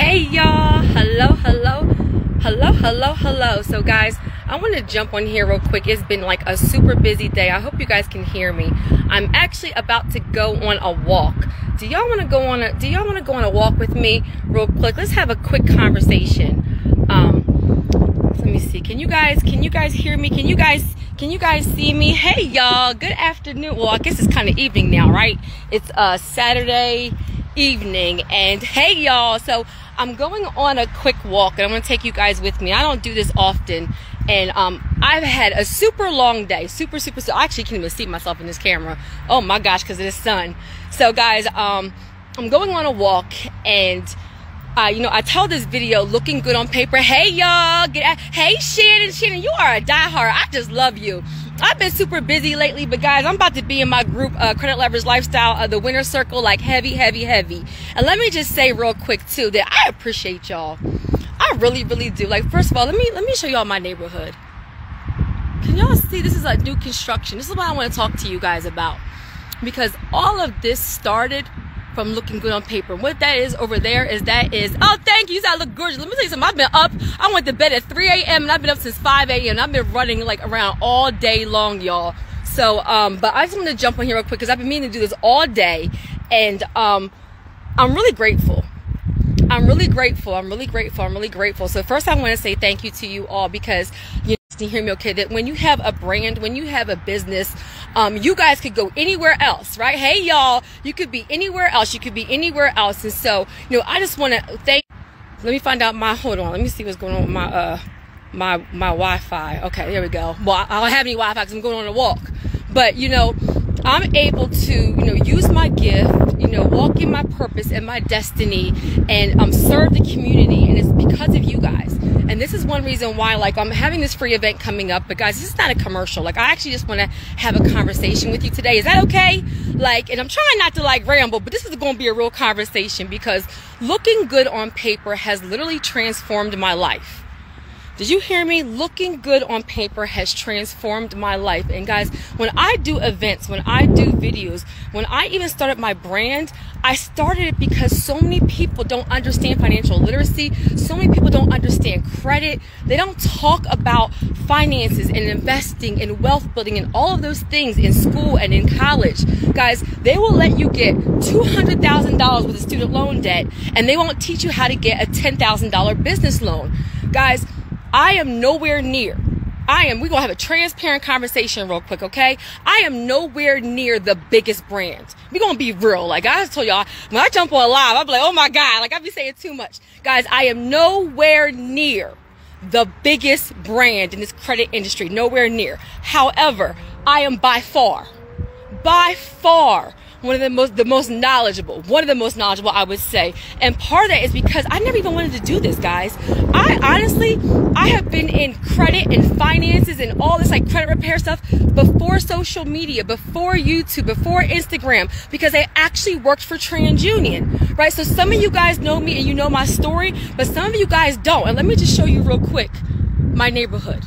Hey y'all, hello. So guys, I want to jump on here real quick. It's been like a super busy day. I hope you guys can hear me. I'm actually about to go on a walk. Do y'all want to go on a walk with me real quick? Let's have a quick conversation. Let me see. Can you guys hear me? Can you guys see me? Hey y'all, good afternoon. Well, I guess it's kind of evening now, right? It's Saturday evening, and hey y'all, so I'm going on a quick walk and I'm going to take you guys with me. I don't do this often, and I've had a super long day, super I actually can't even see myself in this camera, oh my gosh, because of the sun. So guys, I'm going on a walk, and I tell this video looking good on paper. Hey y'all, hey Shannon, you are a diehard. I just love you. I've been super busy lately, but guys, I'm about to be in my group, Credit Leverage Lifestyle, the winner circle, like heavy. And let me just say real quick too that I appreciate y'all. I really do. Like, first of all, let me show y'all my neighborhood. Can y'all see? This is a new construction. This is what I want to talk to you guys about, because all of this started from looking good on paper. What that is over there is oh, thank you. I look gorgeous. Let me tell you something. I've been up. I went to bed at 3 a.m. and I've been up since 5 a.m. I've been running like around all day long, y'all. So, but I just want to jump on here real quick because I've been meaning to do this all day, and I'm really grateful. I'm really grateful. So first, I want to say thank you to you all, because you hear me okay, that when you have a brand, when you have a business, you guys could go anywhere else, right? Hey y'all, you could be anywhere else. And so, I just want to thank. Let me find out hold on, let me see what's going on with my Wi-Fi. Okay, there we go. Well, I don't have any Wi-Fi because I'm going on a walk, but I'm able to, use my gift, walk in my purpose and my destiny, and serve the community. And it's because of you guys. And this is one reason why, like, I'm having this free event coming up. But guys, this is not a commercial. Like, I actually just want to have a conversation with you today. Is that okay? Like, and I'm trying not to like ramble, but this is going to be a real conversation, because looking good on paper has literally transformed my life. Did you hear me? Looking good on paper has transformed my life. And guys, when I do events, when I do videos, when I even started my brand, I started it because so many people don't understand financial literacy. So many people don't understand credit. They don't talk about finances and investing and wealth building and all of those things in school and in college. Guys, they will let you get $200,000 with a student loan debt, and they won't teach you how to get a $10,000 business loan. Guys, I am nowhere near. We're going to have a transparent conversation real quick, okay? I am nowhere near the biggest brand. We're going to be real. Like I told y'all, when I jump on live, I'll be like, oh my God, like I be saying too much. Guys, I am nowhere near the biggest brand in this credit industry. Nowhere near. However, I am by far, one of the most knowledgeable, I would say. And part of that is because I never even wanted to do this, guys. I have been in credit and finances and all this like credit repair stuff before social media, before YouTube, before Instagram, because I actually worked for TransUnion, right? So some of you guys know me and you know my story, but some of you guys don't. And let me just show you real quick my neighborhood.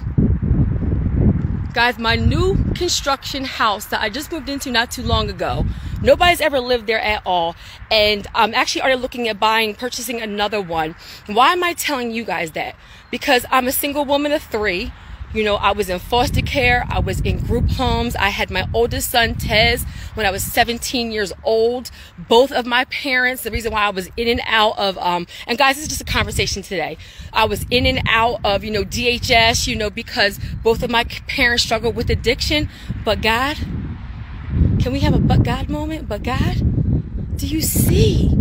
Guys, my new construction house that I just moved into not too long ago, nobody's ever lived there at all. And I'm actually already looking at purchasing another one. Why am I telling you guys that? Because I'm a single woman of 3. I was in foster care. I was in group homes. I had my oldest son, Tez, when I was 17 years old. Both of my parents, the reason why I was in and out of, and guys, this is just a conversation today. I was in and out of, DHS, because both of my parents struggled with addiction. But God, can we have a but God moment? But God, do you see?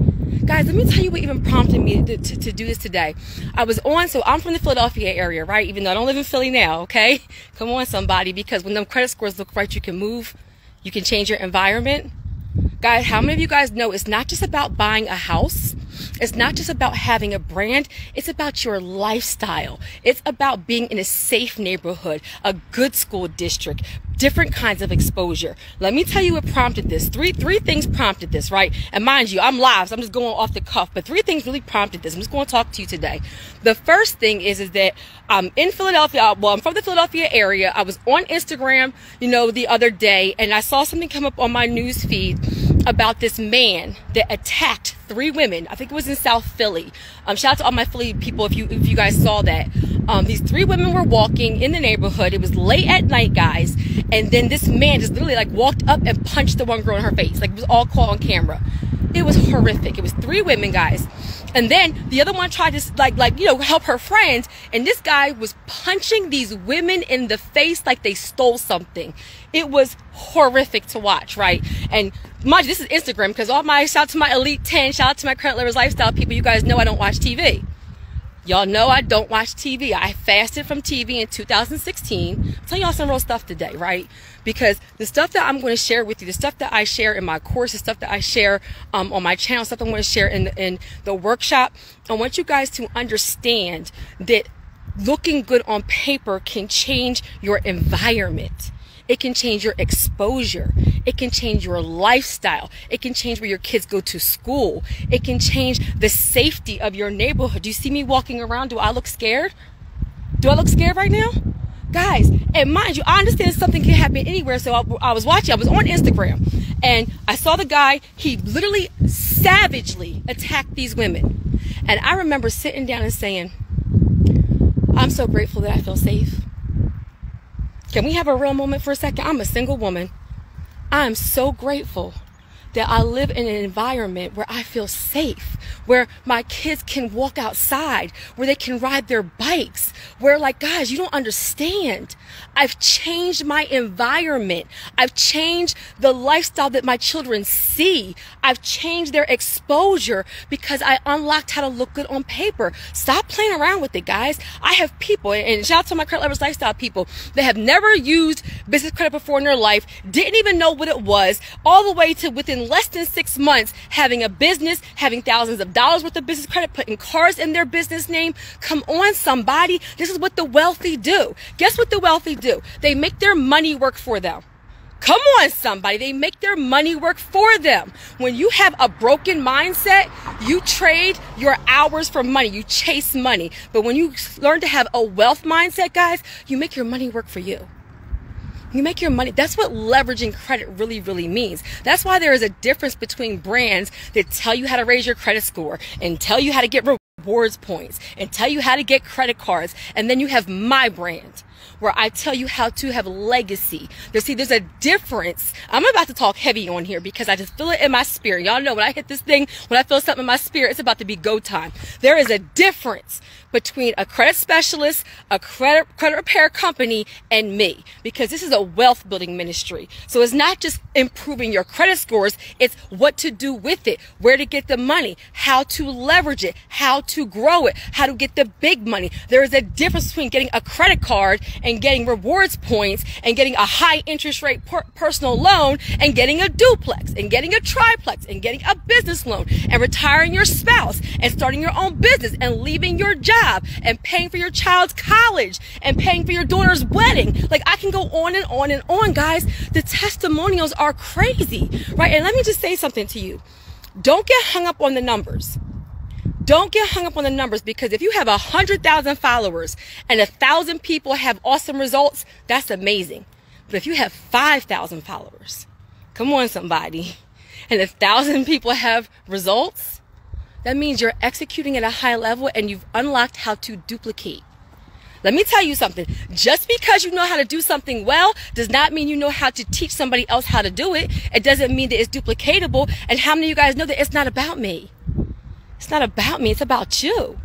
Guys, let me tell you what even prompted me to do this today. So I'm from the Philadelphia area, right? Even though I don't live in Philly now, okay? Come on, somebody, because when them credit scores look right, you can move, you can change your environment. Guys, how many of you guys know it's not just about buying a house? It's not just about having a brand. It's about your lifestyle. It's about being in a safe neighborhood, a good school district, different kinds of exposure. Let me tell you what prompted this. Three things prompted this, right? And mind you, I'm live, so I'm just going off the cuff, but 3 things really prompted this. I'm just going to talk to you today. The first thing is that I'm in Philadelphia. Well, I'm from the Philadelphia area. I was on Instagram, the other day, and I saw something come up on my news feed about this man that attacked 3 women. I think it was in South Philly. Shout out to all my Philly people if you guys saw that. These 3 women were walking in the neighborhood. It was late at night, guys. And then this man just literally walked up and punched the one girl in her face. It was all caught on camera. It was horrific. It was 3 women, guys. And then the other one tried to help her friends. And this guy was punching these women in the face like they stole something. It was horrific to watch, right? And mind you, this is Instagram, because shout out to my Elite 10, shout out to my Credit Lovers Lifestyle people. You guys know I don't watch TV. Y'all know I don't watch TV. I fasted from TV in 2016. I'll tell y'all some real stuff today, right? Because the stuff that I'm going to share with you, the stuff that I share in my course, the stuff that I share on my channel, stuff I'm going to share in the workshop, I want you guys to understand that looking good on paper can change your environment. It can change your exposure. It can change your lifestyle. It can change where your kids go to school. It can change the safety of your neighborhood. Do you see me walking around? Do I look scared? Do I look scared right now? Guys, and mind you, I understand something can happen anywhere. So I was on Instagram, and I saw the guy. He literally savagely attacked these women. And I remember sitting down and saying, I'm so grateful that I feel safe. Can we have a real moment for a second? I'm a single woman. I'm so grateful that I live in an environment where I feel safe, where my kids can walk outside, where they can ride their bikes, where guys, you don't understand. I've changed my environment. I've changed the lifestyle that my children see. I've changed their exposure because I unlocked how to look good on paper. Stop playing around with it, guys. I have people, and shout out to my Credit Lovers Lifestyle people, that have never used business credit before in their life, didn't even know what it was, all the way to within less than 6 months having a business, having thousands of dollars worth of business credit, putting cars in their business name. Come on, somebody. This is what the wealthy do. Guess what the wealthy do? They make their money work for them. Come on, somebody. They make their money work for them. When you have a broken mindset, you trade your hours for money. You chase money. But when you learn to have a wealth mindset, guys, you make your money work for you. You make your money. That's what leveraging credit really, really means. That's why there is a difference between brands that tell you how to raise your credit score and tell you how to get rewards points and tell you how to get credit cards. And then you have my brand, where I tell you how to have legacy. There's a difference. I'm about to talk heavy on here because I just feel it in my spirit. Y'all know when I hit this thing, when I feel something in my spirit, it's about to be go time. There is a difference between a credit specialist, a credit repair company, and me, because this is a wealth building ministry. So it's not just improving your credit scores, it's what to do with it, where to get the money, how to leverage it, how to grow it, how to get the big money. There is a difference between getting a credit card and getting rewards points and getting a high interest rate personal loan and getting a duplex and getting a triplex and getting a business loan and retiring your spouse and starting your own business and leaving your job and paying for your child's college and paying for your daughter's wedding. I can go on and on and on, guys. The testimonials are crazy, right? And let me just say something to you. Don't get hung up on the numbers. Don't get hung up on the numbers, because if you have 100,000 followers and 1,000 people have awesome results, that's amazing. But if you have 5,000 followers, come on, somebody, and 1,000 people have results, that means you're executing at a high level and you've unlocked how to duplicate. Let me tell you something. Just because you know how to do something well does not mean you know how to teach somebody else how to do it. It doesn't mean that it's duplicatable. And how many of you guys know that it's not about me? It's not about me. It's about you.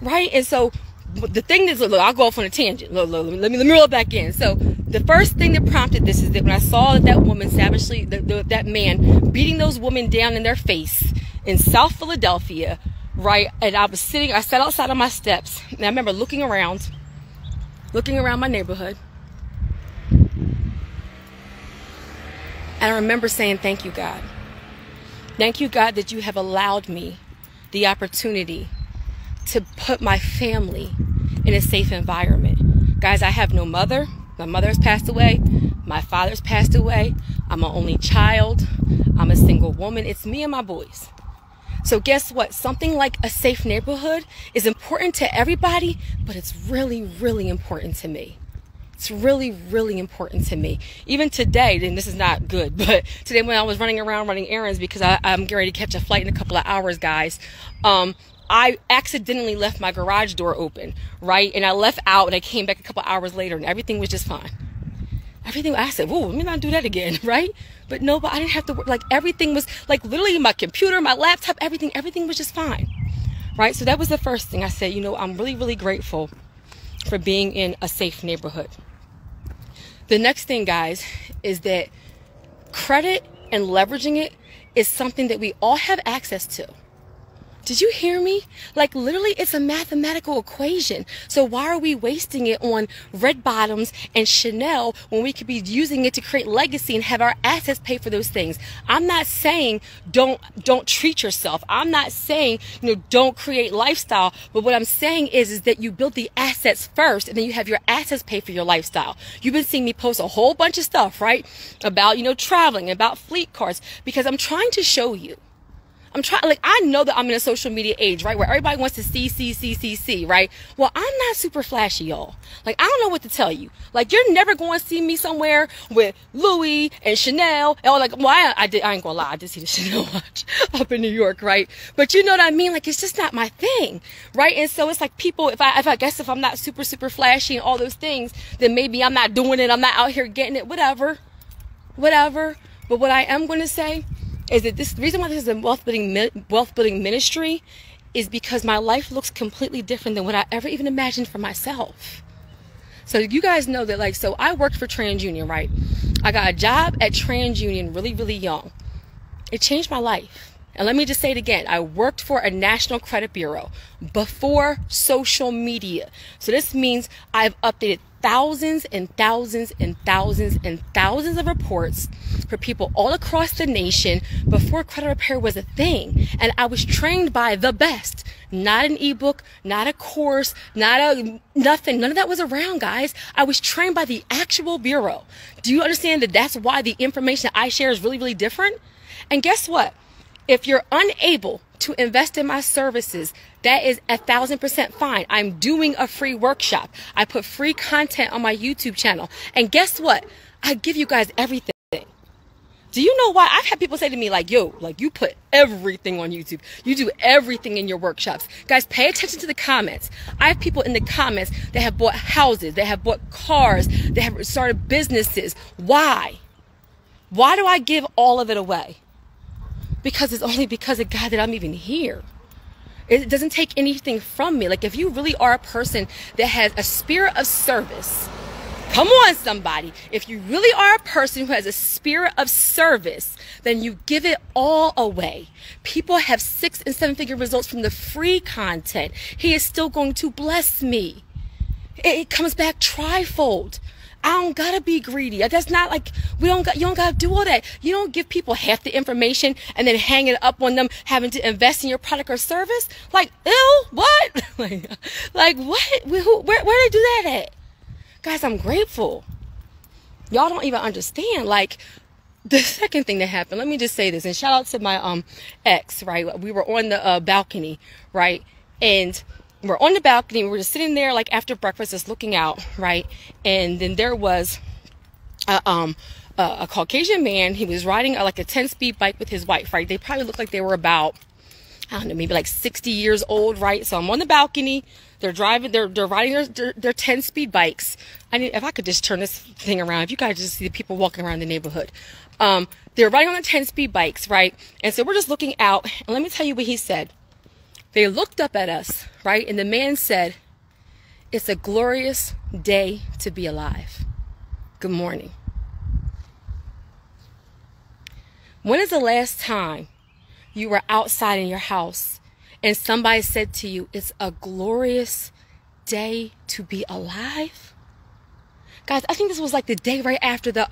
Right? And so the thing is, look, I'll go off on a tangent. Look, let me roll it back in. So the first thing that prompted this is that when I saw that woman savagely, that man beating those women down in their face in South Philadelphia, right? And I sat outside on my steps, and I remember looking around my neighborhood. And I remember saying, thank you, God. Thank you, God, that you have allowed me the opportunity to put my family in a safe environment. Guys, I have no mother. My mother has passed away. My father's passed away. I'm an only child. I'm a single woman. It's me and my boys. So guess what? Something like a safe neighborhood is important to everybody, but it's really, really important to me. It's really, really important to me. Even today, and this is not good, but today when I was running around running errands because I'm getting ready to catch a flight in a couple of hours, guys, I accidentally left my garage door open, right? And I left out and I came back a couple hours later and everything was just fine. Everything, I said, whoa, let me not do that again, right? But no, but I didn't have to work. Like everything was like literally my computer, my laptop, everything was just fine, right? So that was the first thing I said, you know, I'm really, really grateful for being in a safe neighborhood. The next thing, guys, is that credit and leveraging it is something that we all have access to. Did you hear me? Like literally it's a mathematical equation. So why are we wasting it on red bottoms and Chanel when we could be using it to create legacy and have our assets pay for those things? I'm not saying don't treat yourself. I'm not saying, you know, don't create lifestyle. But what I'm saying is that you build the assets first and then you have your assets pay for your lifestyle. You've been seeing me post a whole bunch of stuff, right? About, you know, traveling, about fleet cars, because I'm trying to show you. I know that I'm in a social media age, right? Where everybody wants to see, right? Well, I'm not super flashy, y'all. Like, I don't know what to tell you. Like, you're never going to see me somewhere with Louis and Chanel. And like, well, I ain't gonna lie. I did see the Chanel watch up in New York, right? But you know what I mean? Like, it's just not my thing, right? And so it's like people, if I'm not super flashy and all those things, then maybe I'm not doing it. I'm not out here getting it, whatever. But what I am going to say is that the reason why this is a wealth building ministry is because my life looks completely different than what I ever even imagined for myself. So you guys know that, like, so I worked for TransUnion, right? I got a job at TransUnion really, really young. It changed my life. And let me just say it again. I worked for a national credit bureau before social media. So this means I've updated thousands and thousands and thousands and thousands of reports for people all across the nation before credit repair was a thing. And I was trained by the best. Not an ebook, not a course, nothing. None of that was around, guys. I was trained by the actual bureau. Do you understand that that's why the information I share is really, really different? And guess what? If you're unable to invest in my services, that is 1,000% fine. I'm doing a free workshop. I put free content on my YouTube channel. And guess what? I give you guys everything. Do you know why? I've had people say to me like, yo, like you put everything on YouTube. You do everything in your workshops. Guys, pay attention to the comments. I have people in the comments that have bought houses, that have bought cars, that have started businesses. Why? Why do I give all of it away? Because it's only because of God that I'm even here. It doesn't take anything from me. Like if you really are a person that has a spirit of service, come on somebody. If you really are a person who has a spirit of service, then you give it all away. People have 6- and 7-figure results from the free content. He is still going to bless me. It comes back trifold. I don't gotta be greedy. That's not like, you don't gotta do all that. You don't give people half the information and then hang it up on them having to invest in your product or service. Like, ew, what? like what? Where they do that at? Guys, I'm grateful. Y'all don't even understand. Like, the second thing that happened, let me just say this, and shout out to my ex, right? We were on the balcony, right? And we're on the balcony, we were just sitting there like after breakfast, just looking out, right? And then there was a Caucasian man. He was riding like a 10-speed bike with his wife, right? They probably looked like they were about, I don't know, maybe like 60 years old, right? So I'm on the balcony. They're driving, they're riding their 10-speed bikes. If I could just turn this thing around, if you guys just see the people walking around the neighborhood. They're riding on the 10-speed bikes, right? And so we're just looking out, and let me tell you what he said. They looked up at us, right? And the man said, "It's a glorious day to be alive. Good morning." When is the last time you were outside in your house and somebody said to you, "It's a glorious day to be alive"? Guys, I think this was like the day right after the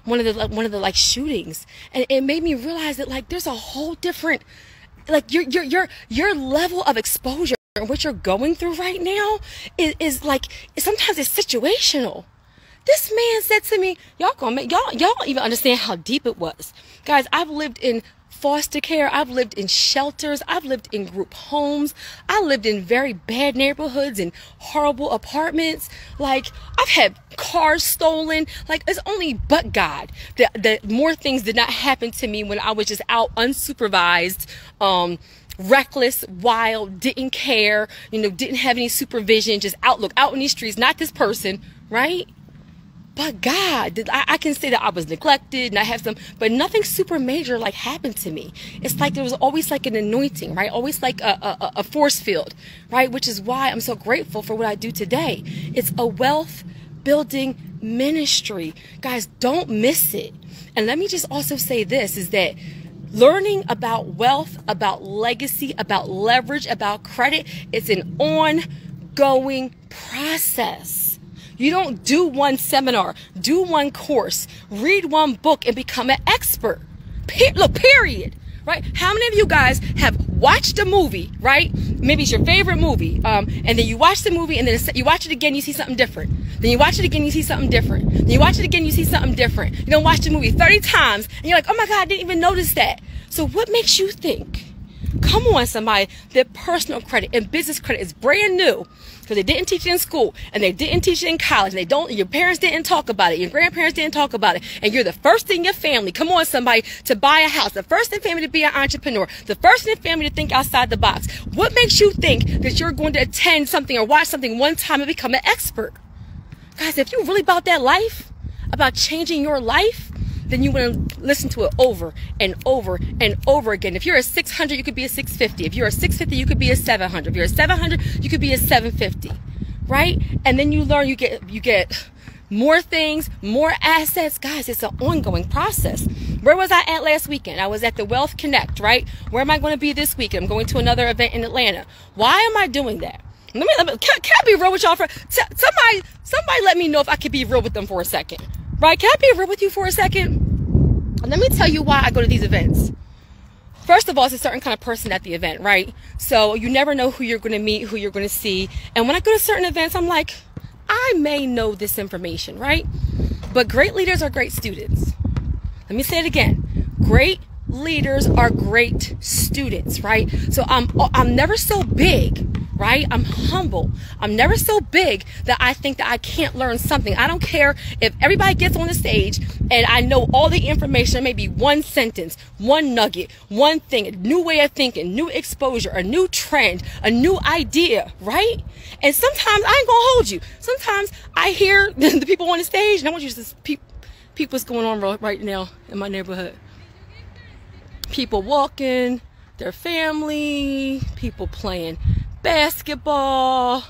one of the like shootings, and it made me realize that like there's a whole different, like your level of exposure and what you're going through right now is like, sometimes it's situational. This man said to me, y'all don't even understand how deep it was. Guys, I've lived in foster care. I've lived in shelters. I've lived in group homes. I lived in very bad neighborhoods and horrible apartments. Like, I've had cars stolen. Like, it's only but God that more things did not happen to me when I was just out unsupervised, reckless, wild, didn't care, didn't have any supervision, just out in these streets, not this person, right? But God, I can say that I was neglected and I have some, but nothing super major like happened to me. It's like there was always like an anointing, right? Always like a force field, right? Which is why I'm so grateful for what I do today. It's a wealth building ministry. Guys, don't miss it. And let me just also say this, is that learning about wealth, about legacy, about leverage, about credit, it's an ongoing process. You don't do one seminar, do one course, read one book and become an expert. Period. Right? How many of you guys have watched a movie, right? Maybe it's your favorite movie. And then you watch the movie and then you watch it again, you see something different. Then you watch it again, you see something different. Then you watch it again, you see something different. You don't watch the movie 30 times and you're like, oh my God, I didn't even notice that. So what makes you think? Come on, somebody, that personal credit and business credit is brand new. Because they didn't teach it in school, and they didn't teach it in college, and your parents didn't talk about it, your grandparents didn't talk about it, and you're the first in your family, come on somebody, to buy a house, the first in family to be an entrepreneur, the first in family to think outside the box. What makes you think that you're going to attend something or watch something one time and become an expert? Guys, if you're really about that life, about changing your life, then you want to listen to it over and over and over again. If you're a 600, you could be a 650. If you're a 650, you could be a 700. If you're a 700, you could be a 750, right? And then you learn, you get more things, more assets. Guys, it's an ongoing process. Where was I at last weekend? I was at the Wealth Connect, right? Where am I going to be this weekend? I'm going to another event in Atlanta. Why am I doing that? Can I be real with y'all? Somebody let me know if I could be real with them for a second. Right? Can I be real with you for a second? Let me tell you why I go to these events. First of all, it's a certain kind of person at the event, right? So you never know who you're going to meet, who you're going to see. And when I go to certain events, I'm like, I may know this information, right? But great leaders are great students. Let me say it again. Great leaders are great students, right? So I'm never so big, right? I'm humble. I'm never so big that I think that I can't learn something. I don't care if everybody gets on the stage and I know all the information, maybe one sentence, one nugget, one thing, a new way of thinking, new exposure, a new trend, a new idea, right? And sometimes I ain't gonna hold you. Sometimes I hear the people on the stage and I want you to peep what's going on right now in my neighborhood. People walking, their family, people playing basketball,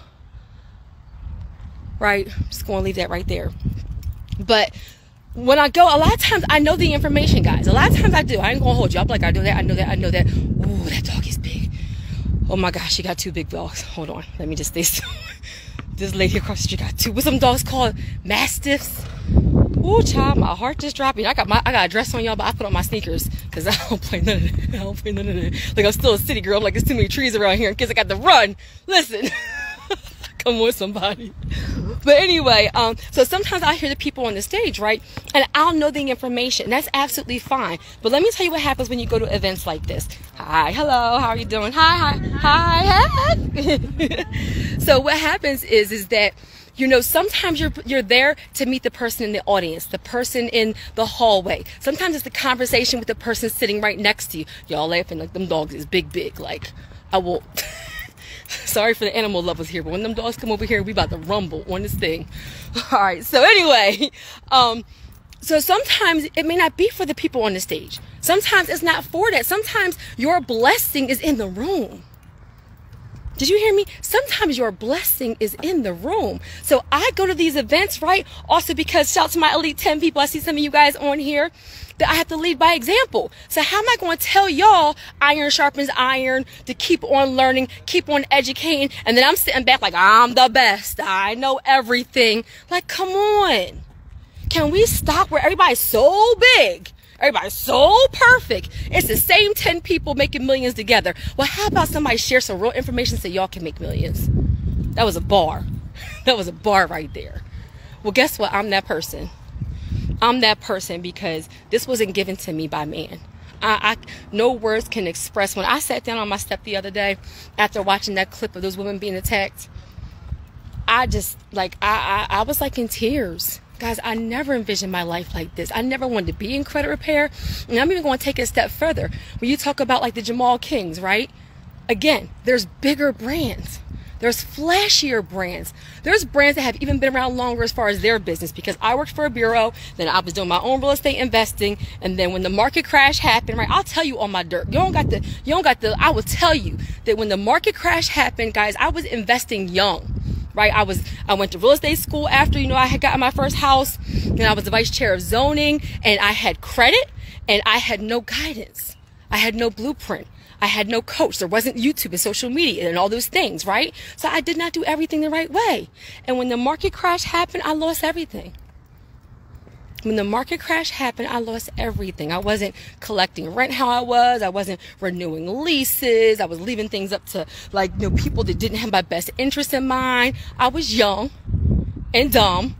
right? I'm just going to leave that right there. But when I go, a lot of times I know the information, guys. A lot of times I do. I ain't going to hold you. I'm like, I know that, I know that, I know that. Ooh, that dog is big. Oh my gosh, she got 2 big dogs. Hold on. Let me just stay still. This lady across the street got 2. What's some dogs called? Mastiffs. Ooh, child, my heart just dropped. I got a dress on, y'all, but I put on my sneakers because I don't play none of that. I don't play none of that. Like, I'm still a city girl. I'm like, there's too many trees around here in case I got to run. Listen. Come on, somebody. But anyway, so sometimes I hear the people on the stage, right? And I'll know the information. That's absolutely fine. But let me tell you what happens when you go to events like this. Hi, hello, how are you doing? Hi. So what happens is that, you know, sometimes you're there to meet the person in the audience, the person in the hallway. Sometimes it's the conversation with the person sitting right next to you. Y'all laughing like them dogs is big. Like, I will... Sorry for the animal lovers here, but when them dogs come over here, we about to rumble on this thing. All right, so anyway, so sometimes it may not be for the people on the stage. Sometimes it's not for that. Sometimes your blessing is in the room. Did you hear me? Sometimes your blessing is in the room. So I go to these events, right? Also because, shout out to my Elite 10 people. I see some of you guys on here, that I have to lead by example. So how am I going to tell y'all iron sharpens iron, to keep on learning, keep on educating, and then I'm sitting back like, I'm the best, I know everything. Like, come on. Can we stop where everybody's so big? Everybody's so perfect. It's the same 10 people making millions together. Well, how about somebody share some real information so y'all can make millions? That was a bar. That was a bar right there. Well, guess what? I'm that person. I'm that person because this wasn't given to me by man. No words can express. When I sat down on my step the other day after watching that clip of those women being attacked, I just I was like in tears. Guys, I never envisioned my life like this. I never wanted to be in credit repair. And I'm even going to take it a step further. When you talk about like the Jamal Kings, right? Again, there's bigger brands. There's flashier brands. There's brands that have even been around longer as far as their business, because I worked for a bureau, then I was doing my own real estate investing, and then when the market crash happened, right, I'll tell you all my dirt. You don't got the, I will tell you that when the market crash happened, guys, I was investing young, right? I went to real estate school after, I had gotten my first house, and I was the vice chair of zoning, and I had credit, and I had no guidance. I had no blueprint. I had no coach. There wasn't YouTube and social media and all those things, right? So I did not do everything the right way. And when the market crash happened, I lost everything. When the market crash happened, I lost everything. I wasn't collecting rent how I was. I wasn't renewing leases. I was leaving things up to people that didn't have my best interest in mind. I was young and dumb,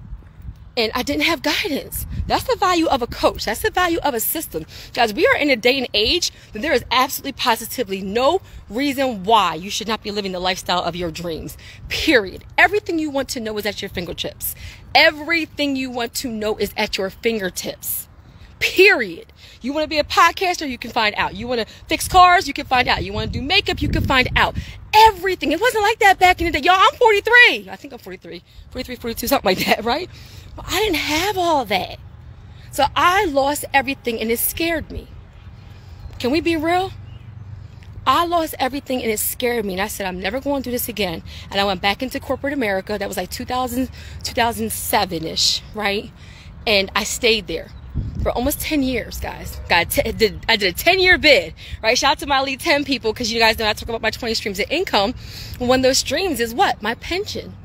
and I didn't have guidance. That's the value of a coach. That's the value of a system. Guys, we are in a day and age that there is absolutely positively no reason why you should not be living the lifestyle of your dreams. Period. Everything you want to know is at your fingertips. Everything you want to know is at your fingertips. Period. You want to be a podcaster, you can find out. You want to fix cars, you can find out. You want to do makeup, you can find out. Everything. It wasn't like that back in the day. Y'all, I'm 43. I think I'm 43, 42, something like that, right? But I didn't have all that. So I lost everything, and it scared me. Can we be real? I lost everything, and it scared me. And I said, I'm never going to do this again. And I went back into corporate America. That was like 2007-ish, right? And I stayed there for almost 10 years, guys. I did a 10-year bid, right? Shout out to my elite 10 people, because you guys know I talk about my 20 streams of income. One of those streams is what? My pension.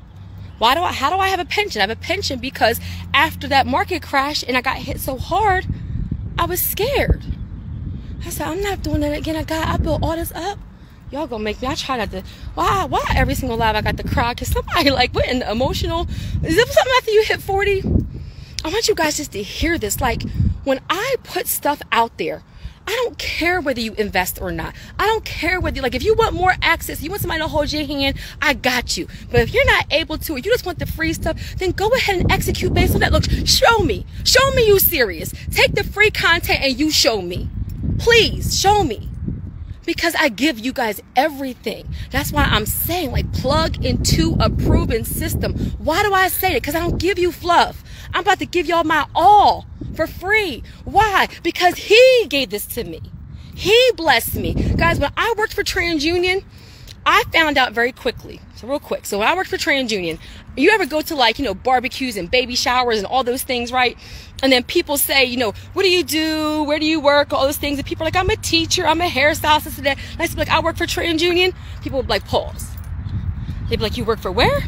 How do I have a pension? I have a pension because after that market crash and I got hit so hard, I was scared. I said, I'm not doing that again. I built all this up. Y'all gonna make me. I try not to. Why every single live I got to cry? Because somebody what in the emotional? Is it something after you hit 40? I want you guys just to hear this. When I put stuff out there, I don't care whether you invest or not. I don't care whether if you want more access, you want somebody to hold your hand, I got you. But if you're not able to, or you just want the free stuff, then go ahead and execute based on that. Look, show me you serious. Take the free content and you show me. Please show me. Because I give you guys everything. That's why I'm saying plug into a proven system. Why do I say it? Because I don't give you fluff. I'm about to give y'all my all for free. Why? Because he gave this to me. He blessed me. Guys, when I worked for TransUnion, I found out very quickly. So real quick. So when I worked for TransUnion, you ever go to barbecues and baby showers and all those things, right? And then people say, what do you do? Where do you work? All those things. And people are like, I'm a teacher. I'm a hairstylist. This and that. And I said, I work for TransUnion. People would pause. They'd be like, you work for where?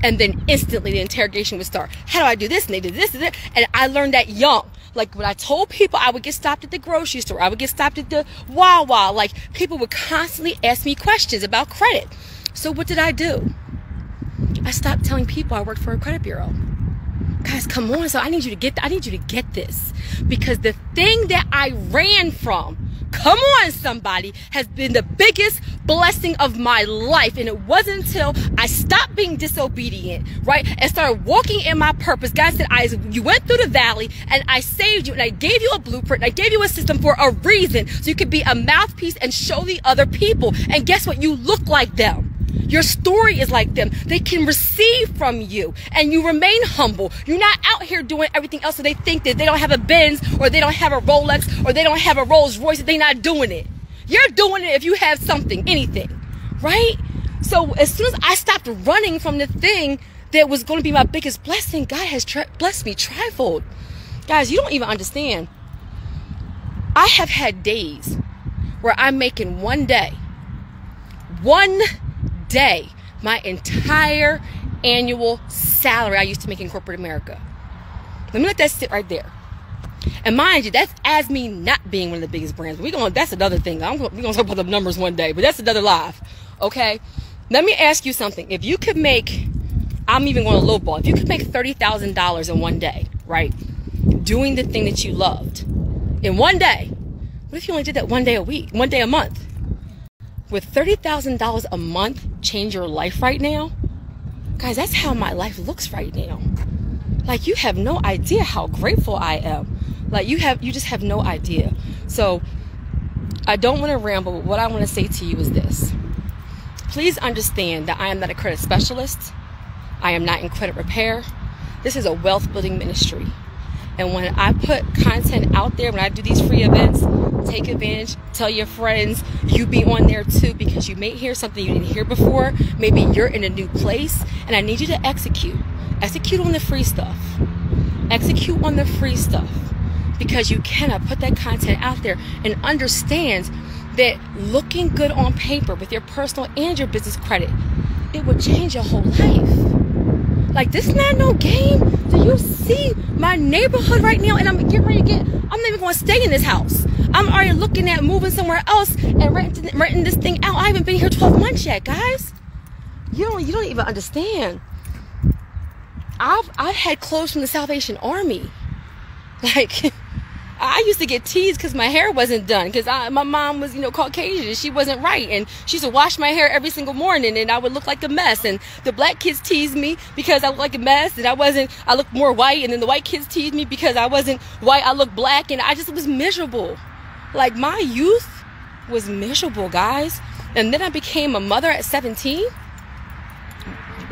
And then instantly the interrogation would start. How do I do this? And they did this and that. And I learned that young. When I told people I would get stopped at the grocery store, I would get stopped at the Wawa. People would constantly ask me questions about credit. So what did I do? I stopped telling people I worked for a credit bureau. Guys, come on. So I need you to get this. Because the thing that I ran from, come on, somebody, has been the biggest blessing of my life. And it wasn't until I stopped being disobedient, right, and started walking in my purpose. God said, you went through the valley and I saved you and I gave you a blueprint and I gave you a system for a reason, so you could be a mouthpiece and show the other people. And guess what? You look like them. Your story is like them. They can receive from you, and you remain humble. You're not out here doing everything else so they think that they don't have a Benz, or they don't have a Rolex, or they don't have a Rolls Royce, they're not doing it. You're doing it if you have something, anything, right? So as soon as I stopped running from the thing that was going to be my biggest blessing, God has blessed me trifold. Guys, you don't even understand. I have had days where I'm making one day, my entire annual salary I used to make in corporate America. Let me let that sit right there. And mind you, that's as me not being one of the biggest brands. That's another thing. We're going to talk about the numbers one day, but that's another live. Okay? Let me ask you something. If you could make I'm even going to lowball. If you could make $30,000 in one day, right? Doing the thing that you loved in one day. What if you only did that one day a week, one day a month? Would $30,000 a month change your life right now? Guys, that's how my life looks right now. Like, you have no idea how grateful I am. Like, you just have no idea. So I don't want to ramble, but what I want to say to you is this. Please understand that I am not a credit specialist. I am not in credit repair. This is a wealth building ministry. And when I put content out there, when I do these free events, take advantage, tell your friends, you be on there too, because you may hear something you didn't hear before. Maybe you're in a new place, and I need you to execute. Execute on the free stuff. Execute on the free stuff, because you cannot put that content out there and understand that looking good on paper with your personal and your business credit, it will change your whole life. Like, this is not no game. Do you see my neighborhood right now? And I'm getting ready to I'm not even going to stay in this house. I'm already looking at moving somewhere else and renting this thing out. I haven't been here 12 months yet, guys. You don't even understand. I've had clothes from the Salvation Army. Like, I used to get teased because my hair wasn't done, because my mom was, Caucasian, and she wasn't right, and she used to wash my hair every single morning, and I would look like a mess. And the black kids teased me because I looked like a mess, and I looked more white. And then the white kids teased me because I wasn't white, I looked black, and I just was miserable. Like, my youth was miserable, guys. And then I became a mother at 17.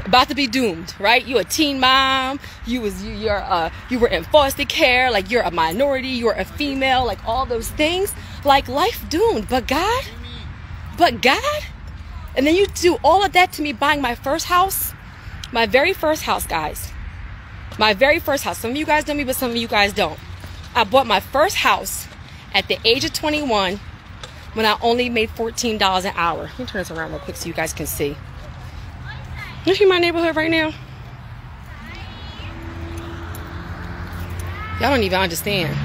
About to be doomed, right? You a teen mom, you were in foster care, like, you're a minority, you're a female, like, all those things, like, life doomed. But God, and then you do all of that to me buying my first house, my very first house, guys, my very first house. Some of you guys know me, but some of you guys don't. I bought my first house at the age of 21 when I only made $14 an hour. Let me turn this around real quick so you guys can see. You see my neighborhood right now? Y'all don't even understand.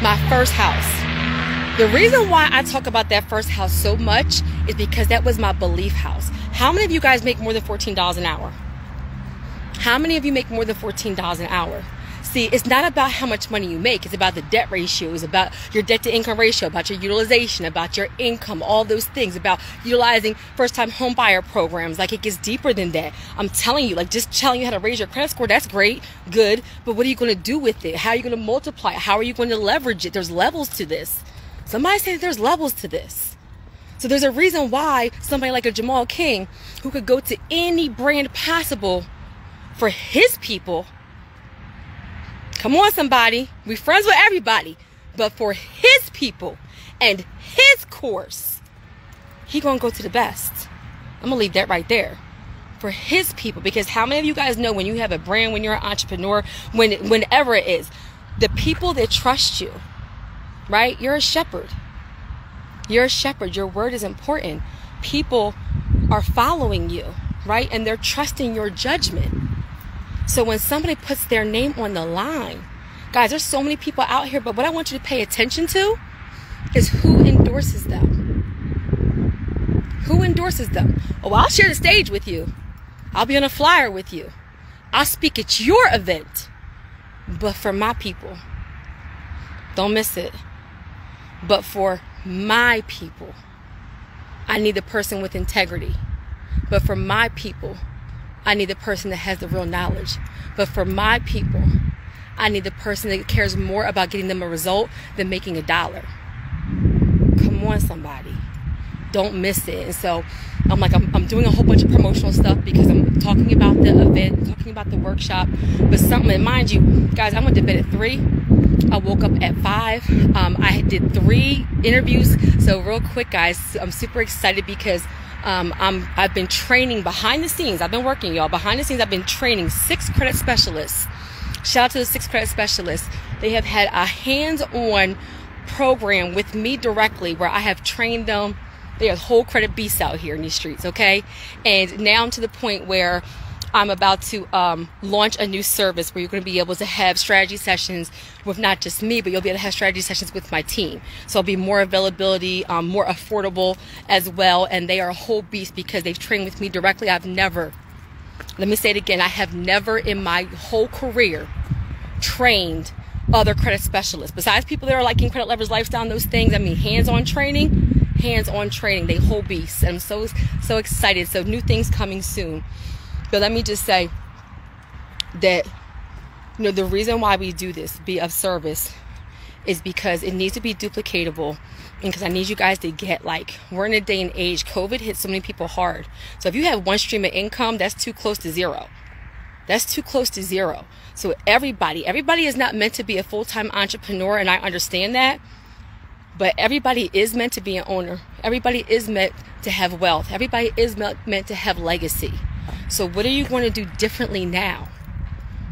My first house. The reason why I talk about that first house so much is because that was my belief house. How many of you guys make more than $14 an hour? How many of you make more than $14 an hour? See, it's not about how much money you make. It's about the debt ratio. It's about your debt to income ratio, about your utilization, about your income, all those things, about utilizing first-time home buyer programs. Like, it gets deeper than that. I'm telling you, like, just telling you how to raise your credit score, that's great, good. But what are you going to do with it? How are you going to multiply it? How are you going to leverage it? There's levels to this. Somebody said there's levels to this. So there's a reason why somebody like a Jamal King, who could go to any brand possible for his people. Come on, somebody. We friends with everybody. But for his people and his course, he gonna go to the best. I'm gonna leave that right there. For his people. Because how many of you guys know when you have a brand, when you're an entrepreneur, whenever it is, the people that trust you, right? You're a shepherd. You're a shepherd. Your word is important. People are following you, right? And they're trusting your judgment. So when somebody puts their name on the line, guys, there's so many people out here, but what I want you to pay attention to is who endorses them. Who endorses them? Oh, I'll share the stage with you. I'll be on a flyer with you. I'll speak at your event. But for my people, don't miss it. But for my people, I need the person with integrity. But for my people, I need the person that has the real knowledge. But for my people, I need the person that cares more about getting them a result than making $1. Come on, somebody. Don't miss it. And so I'm doing a whole bunch of promotional stuff because I'm talking about the event, talking about the workshop. But something, mind you, guys, I went to bed at 3. I woke up at 5. I did 3 interviews. So real quick, guys, I'm super excited because I've been training behind the scenes. I've been working, y'all. Behind the scenes, I've been training 6 credit specialists. Shout out to the 6 credit specialists. They have had a hands-on program with me directly where I have trained them. There's whole credit beasts out here in these streets, okay? And now I'm to the point where I'm about to launch a new service where you're going to be able to have strategy sessions with not just me, but you'll be able to have strategy sessions with my team. So it'll be more availability, more affordable as well. And they are a whole beast because they've trained with me directly. I've never Let me say it again. I have never in my whole career trained other credit specialists. Besides people that are like in Credit Leverage Lifestyle and those things, I mean, hands-on training, they whole beasts. I'm so excited. So new things coming soon. But let me just say that, you know, the reason why we do this, be of service, is because it needs to be duplicatable, and because I need you guys to get, like, we're in a day and age, COVID hit so many people hard. So if you have one stream of income, that's too close to zero. That's too close to zero. So everybody is not meant to be a full-time entrepreneur, and I understand that, but everybody is meant to be an owner. Everybody is meant to have wealth. Everybody is meant to have legacy. So what are you going to do differently now?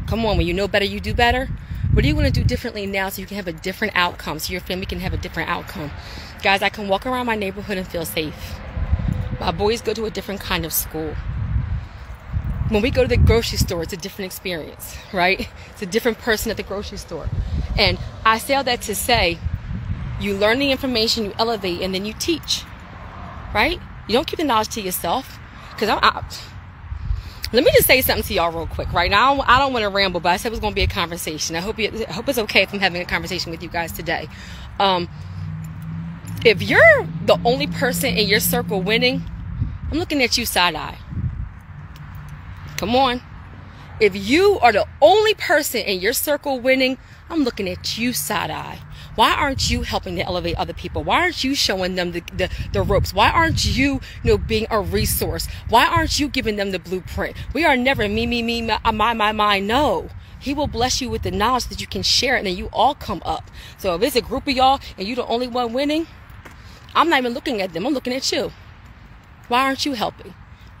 Come on, when you know better, you do better. What are you going to do differently now so you can have a different outcome, so your family can have a different outcome? Guys, I can walk around my neighborhood and feel safe. My boys go to a different kind of school. When we go to the grocery store, it's a different experience, right? It's a different person at the grocery store. And I say all that to say, you learn the information, you elevate, and then you teach, right? You don't keep the knowledge to yourself. Because let me just say something to y'all real quick, right? Now, I don't want to ramble, but I said it was going to be a conversation. I hope it's okay if I'm having a conversation with you guys today. If you're the only person in your circle winning, I'm looking at you side-eye. Come on. If you are the only person in your circle winning, I'm looking at you side-eye. Why aren't you helping to elevate other people? Why aren't you showing them the ropes? Why aren't you, being a resource? Why aren't you giving them the blueprint? We are never me, my. No. He will bless you with the knowledge that you can share it, and then you all come up. So if it's a group of y'all and you're the only one winning, I'm not even looking at them. I'm looking at you. Why aren't you helping?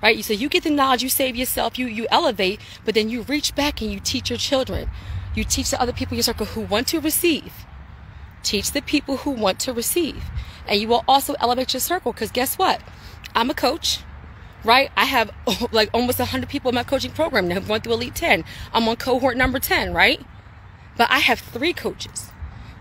Right? So you get the knowledge, you save yourself, you elevate, but then you reach back and you teach your children. You teach the other people in your circle who want to receive. Teach the people who want to receive. And you will also elevate your circle, because guess what? I'm a coach, right? I have like almost 100 people in my coaching program that have gone through Elite 10. I'm on cohort number 10, right? But I have 3 coaches.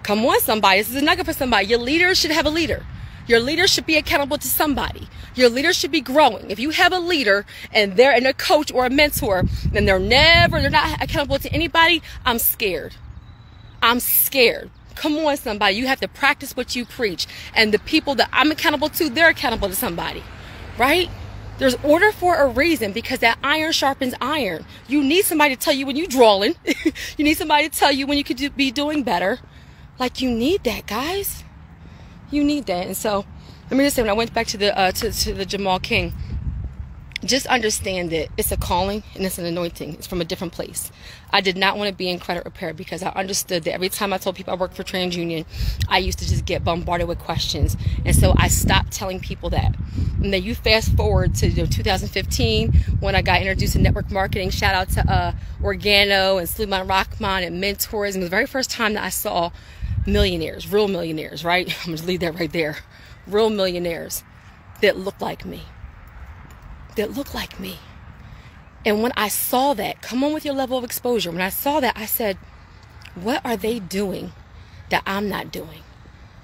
Come on, somebody. This is a nugget for somebody. Your leader should have a leader. Your leader should be accountable to somebody. Your leader should be growing. If you have a leader and they're a coach or a mentor and they're not accountable to anybody, I'm scared. I'm scared. Come on, somebody. You have to practice what you preach. And the people that I'm accountable to, they're accountable to somebody, right? There's order for a reason, because that iron sharpens iron. You need somebody to tell you when you're drawing. You need somebody to tell you when you could be doing better. Like, you need that, guys. You need that. And so let me just say, when I went back to the Jamal King, just understand that it's a calling and it's an anointing. It's from a different place. I did not want to be in credit repair because I understood that every time I told people I worked for TransUnion, I used to just get bombarded with questions. And so I stopped telling people that. And then you fast forward to 2015 when I got introduced to network marketing. Shout out to Organo and Suleiman Rahman and mentors. And it was the very first time that I saw millionaires, real millionaires, right? I'm going to leave that right there. Real millionaires that look like me. That look like me. And when I saw that, come on with your level of exposure. When I saw that, I said, what are they doing that I'm not doing?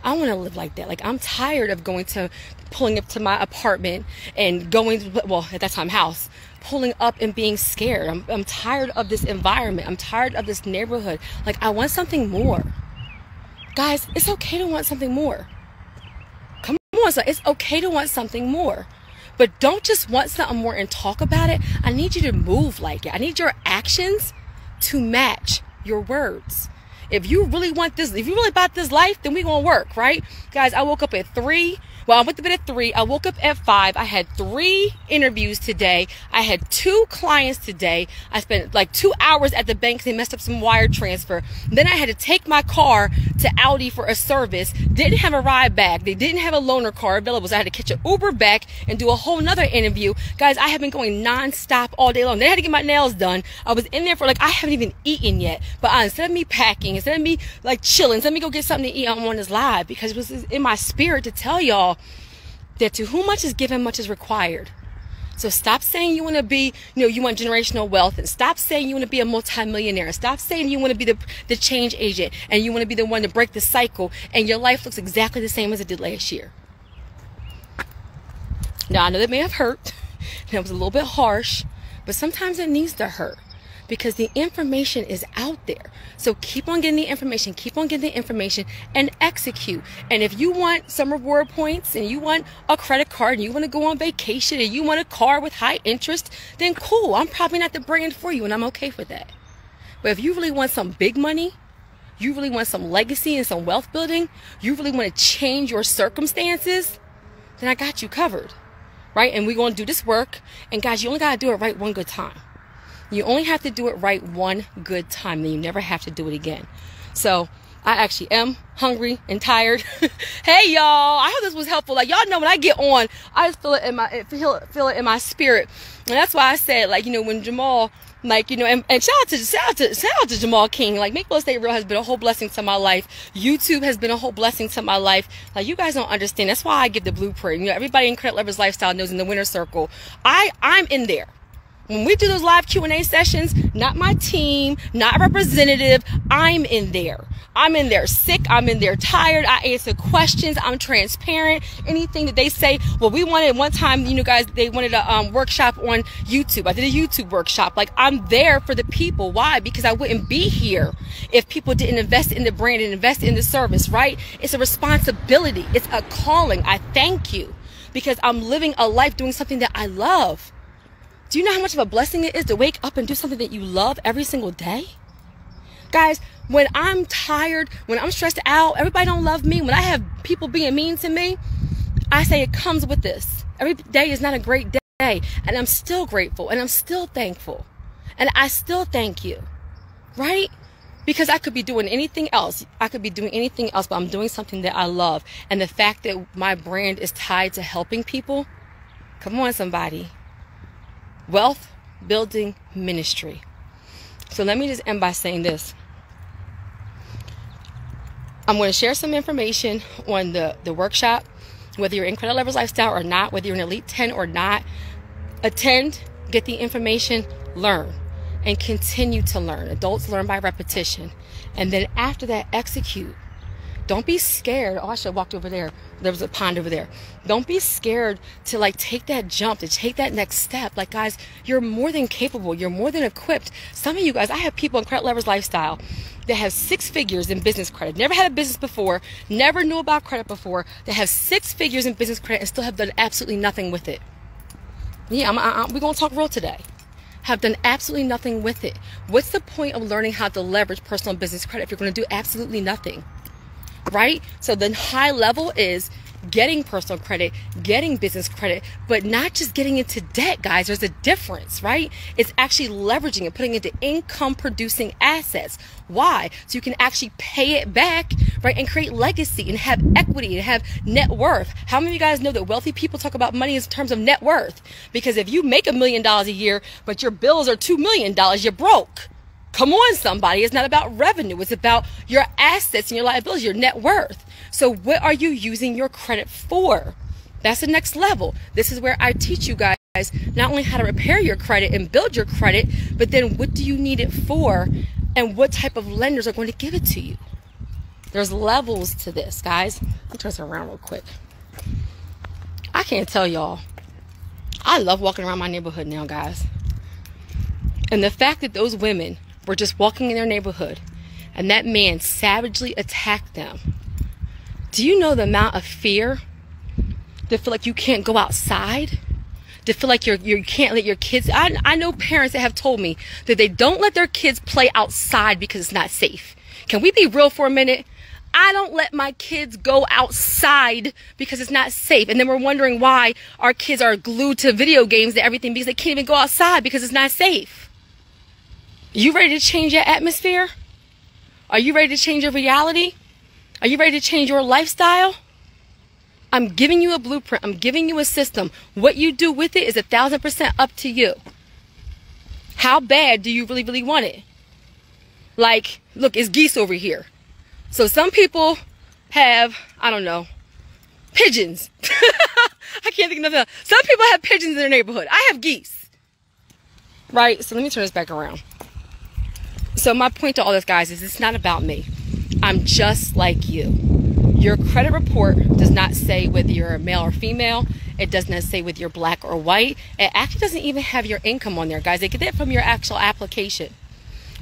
I want to live like that. Like, I'm tired of pulling up to my apartment and at that time, house, pulling up and being scared. I'm tired of this environment. I'm tired of this neighborhood. Like, I want something more. Guys, it's okay to want something more. Come on, so it's okay to want something more. But don't just want something more and talk about it. I need you to move like it. I need your actions to match your words. If you really want this, if you really about this life, then we gonna work, right? Guys, I woke up at 3. Well, I went to bed at 3. I woke up at 5. I had 3 interviews today. I had 2 clients today. I spent like 2 hours at the bank. They messed up some wire transfer. Then I had to take my car to Audi for a service. Didn't have a ride back. They didn't have a loaner car available. So I had to catch an Uber back and do a whole nother interview. Guys, I have been going nonstop all day long. Then I had to get my nails done. I was in there for I haven't even eaten yet. But instead of me packing, instead of me chilling, let me go get something to eat on this live, because it was in my spirit to tell y'all that to whom much is given, much is required. So stop saying you want to be, you want generational wealth, and stop saying you want to be a multimillionaire. Stop saying you want to be the change agent and you want to be the one to break the cycle, and your life looks exactly the same as it did last year. Now, I know that may have hurt. That was a little bit harsh, But sometimes it needs to hurt because the information is out there. So keep on getting the information, keep on getting the information, and execute. And if you want some reward points and you want a credit card and you want to go on vacation and you want a car with high interest, then cool. I'm probably not the brand for you, and I'm okay with that. But if you really want some big money, you really want some legacy and some wealth building, you really want to change your circumstances, then I got you covered, right? And we're going to do this work. And guys, you only got to do it right one good time. You only have to do it right one good time. Then you never have to do it again. So I actually am hungry and tired. Hey, y'all. I hope this was helpful. Like, y'all know when I get on, I just feel it in my spirit. And that's why I said, like, you know, when Jamal, like, you know, and shout out to Jamal King. Like, Make Real Estate Real has been a whole blessing to my life. YouTube has been a whole blessing to my life. Like, you guys don't understand. That's why I give the blueprint. You know, everybody in Credit Lovers Lifestyle knows in the winner circle, I'm in there. When we do those live Q&A sessions, not my team, not a representative, I'm in there. I'm in there sick. I'm in there tired. I answer questions. I'm transparent. Anything that they say. Well, we wanted one time, you know, guys, they wanted a workshop on YouTube. I did a YouTube workshop. Like, I'm there for the people. Why? Because I wouldn't be here if people didn't invest in the brand and invest in the service, right? It's a responsibility. It's a calling. I thank you because I'm living a life doing something that I love. Do you know how much of a blessing it is to wake up and do something that you love every single day? Guys, when I'm tired, when I'm stressed out, everybody don't love me, when I have people being mean to me, I say it comes with this. Every day is not a great day, and I'm still grateful, and I'm still thankful, and I still thank you, right? Because I could be doing anything else. I could be doing anything else, but I'm doing something that I love. And the fact that my brand is tied to helping people, come on, somebody. Wealth building ministry. So let me just end by saying this. I'm going to share some information on the workshop, whether you're in Credit Lovers Lifestyle or not, whether you're in Elite 10 or not. Attend, get the information, learn, and continue to learn. Adults learn by repetition. And then after that, execute. Don't be scared. Oh, I should have walked over there. There was a pond over there. Don't be scared to like take that jump, to take that next step. Like, guys, you're more than capable. You're more than equipped. Some of you guys, I have people in Credit Lovers Lifestyle that have 6 figures in business credit. Never had a business before. Never knew about credit before. That have 6 figures in business credit and still have done absolutely nothing with it. Yeah, we're going to talk real today. Have done absolutely nothing with it. What's the point of learning how to leverage personal and business credit if you're going to do absolutely nothing? Right? So the high level is getting personal credit, getting business credit, but not just getting into debt, guys. There's a difference, right? It's actually leveraging it, putting it into income producing assets. Why? So you can actually pay it back, right? And create legacy and have equity and have net worth. How many of you guys know that wealthy people talk about money in terms of net worth? Because if you make $1 million a year, but your bills are $2 million, you're broke. Come on, somebody. It's not about revenue. It's about your assets and your liabilities, your net worth. So what are you using your credit for? That's the next level. This is where I teach you guys not only how to repair your credit and build your credit, but then what do you need it for and what type of lenders are going to give it to you. There's levels to this, guys. Let me turn this around real quick. I can't tell y'all. I love walking around my neighborhood now, guys. And the fact that those women were just walking in their neighborhood and that man savagely attacked them. Do you know the amount of fear to feel like you can't go outside? To feel like you can't let your kids... I know parents that have told me that they don't let their kids play outside because it's not safe. Can we be real for a minute? I don't let my kids go outside because it's not safe. And then we're wondering why our kids are glued to video games and everything because they can't even go outside because it's not safe. You ready to change your atmosphere? Are you ready to change your reality? Are you ready to change your lifestyle? I'm giving you a blueprint. I'm giving you a system. What you do with it is 1,000% up to you. How bad do you really want it? Like, look, it's geese over here. So some people have, I don't know, pigeons. I can't think of nothing else. Some people have pigeons in their neighborhood. I have geese. Right? So let me turn this back around. So my point to all this, guys, is it's not about me. I'm just like you. Your credit report does not say whether you're a male or female. It does not say whether you're black or white. It actually doesn't even have your income on there, guys. They get that from your actual application.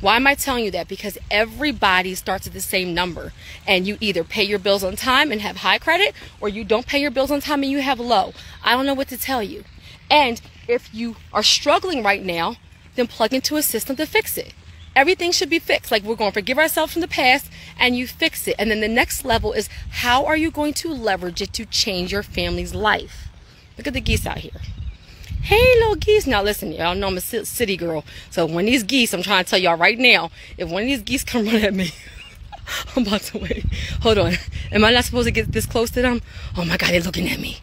Why am I telling you that? Because everybody starts at the same number, and you either pay your bills on time and have high credit, or you don't pay your bills on time and you have low. I don't know what to tell you. And if you are struggling right now, then plug into a system to fix it. Everything should be fixed. Like, we're going to forgive ourselves from the past, and you fix it. And then the next level is, how are you going to leverage it to change your family's life? Look at the geese out here. Hey, little geese. Now, listen, y'all know I'm a city girl. So when these geese, I'm trying to tell y'all right now, if one of these geese come run at me, I'm about to wait. Hold on. Am I not supposed to get this close to them? Oh, my God, they're looking at me.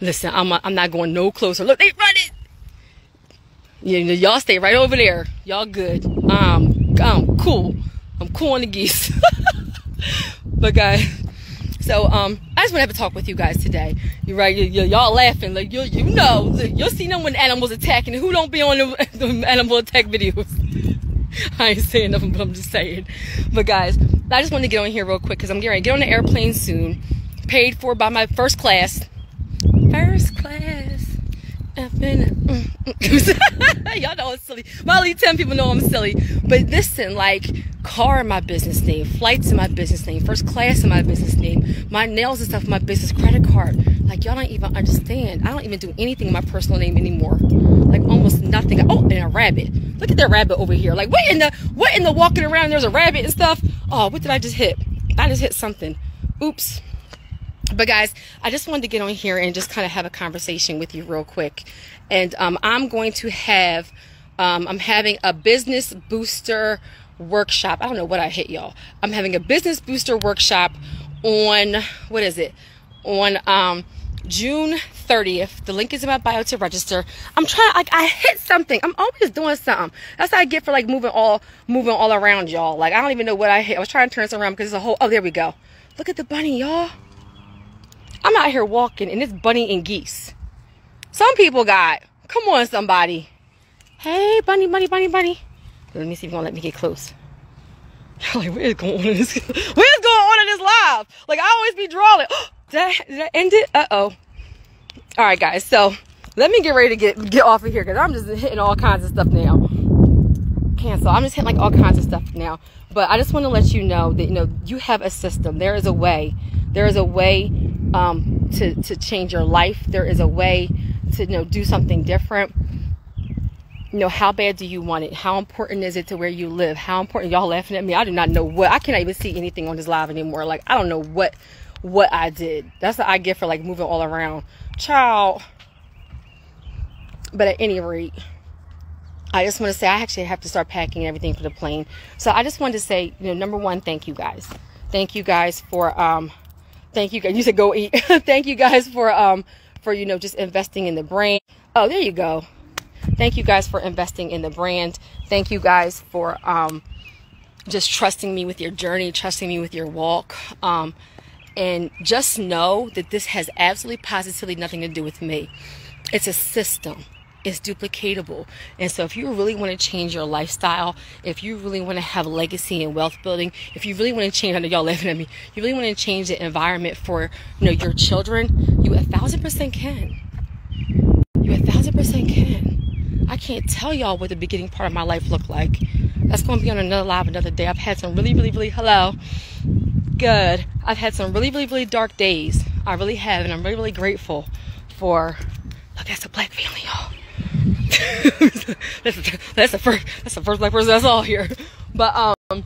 Listen, I'm not going no closer. Look, they running. Y'all stay right over there. Y'all good. I'm cool. I'm cool on the geese. But guys, so I just want to have a talk with you guys today. You're right. Y'all laughing like you'll see them when animals attacking. Who don't be on the animal attack videos? I ain't saying nothing, but I'm just saying. But guys, I just want to get on here real quick because I'm getting ready to get on the airplane soon. Paid for by my first class. First class. Y'all know I'm silly. Molly, 10 people know I'm silly. But listen, like, car in my business name, flights in my business name, first class in my business name, my nails and stuff in my business credit card. Like, y'all don't even understand. I don't even do anything in my personal name anymore. Like, almost nothing. Oh, and a rabbit. Look at that rabbit over here. Like, what in the walking around, there's a rabbit and stuff. Oh, what did I just hit? I just hit something. Oops. But guys, I just wanted to get on here and just kind of have a conversation with you real quick. And I'm going to have, I'm having a business booster workshop. I don't know what I hit, y'all. I'm having a business booster workshop on, what is it? On June 30th. The link is in my bio to register. I'm trying, like, I hit something. I'm always doing something. That's what I get for like moving all around, y'all. Like, I don't even know what I hit. I was trying to turn this around because it's a whole, oh, there we go. Look at the bunny, y'all. I'm out here walking, and it's bunny and geese. Some people got, come on, somebody. Hey, bunny, bunny, bunny, bunny. Let me see if you're going to let me get close. Like, what is going on in this? What is going on in this live? Like, I always be drawing. Did I end it? Uh-oh. All right, guys. So, let me get ready to get off of here, because I'm just hitting all kinds of stuff now. Cancel. I'm just hitting, like, all kinds of stuff now. But I just want to let you know that, you have a system. There is a way. There is a way to change your life. There is a way to do something different. How bad do you want it? How important is it to where you live? How important? Y'all laughing at me. I do not know what. I cannot even see anything on this live anymore. Like, I don't know what I did. That's what I get for like moving all around. Child. But at any rate, I just want to say I actually have to start packing everything for the plane. So I just wanted to say, number one, thank you guys. Thank you guys for thank you guys. You said go eat. Thank you guys for just investing in the brand. Oh, there you go. Thank you guys for investing in the brand. Thank you guys for just trusting me with your journey, trusting me with your walk. And just know that this has absolutely positively nothing to do with me. It's a system. It's duplicatable. And so if you really want to change your lifestyle, if you really want to have legacy and wealth building, if you really want to change, I know y'all laughing at me, you really want to change the environment for your children, you 1,000% can. You 1,000% can. I can't tell y'all what the beginning part of my life looked like. That's going to be on another live another day. I've had some really hello. Good. I've had some really dark days. I really have, and I'm really grateful for. Look, that's a black family, y'all. that's the first black person I saw here. But I'm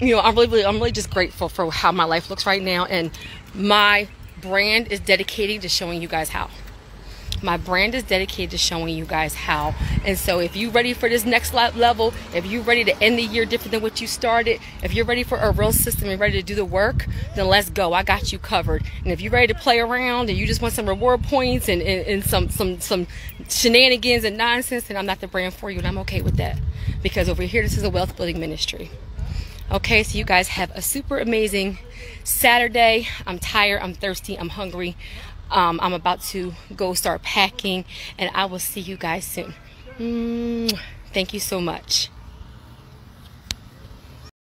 really just grateful for how my life looks right now, and my brand is dedicated to showing you guys how. My brand is dedicated to showing you guys how. And so if you're ready for this next level, if you're ready to end the year different than what you started, if you're ready for a real system and ready to do the work, then let's go. I got you covered. And if you're ready to play around and you just want some reward points and some shenanigans and nonsense, then I'm not the brand for you, and I'm okay with that. Because over here, this is a wealth building ministry. Okay, so you guys have a super amazing Saturday. I'm tired, I'm thirsty, I'm hungry. I'm about to go start packing, and I will see you guys soon. Thank you so much.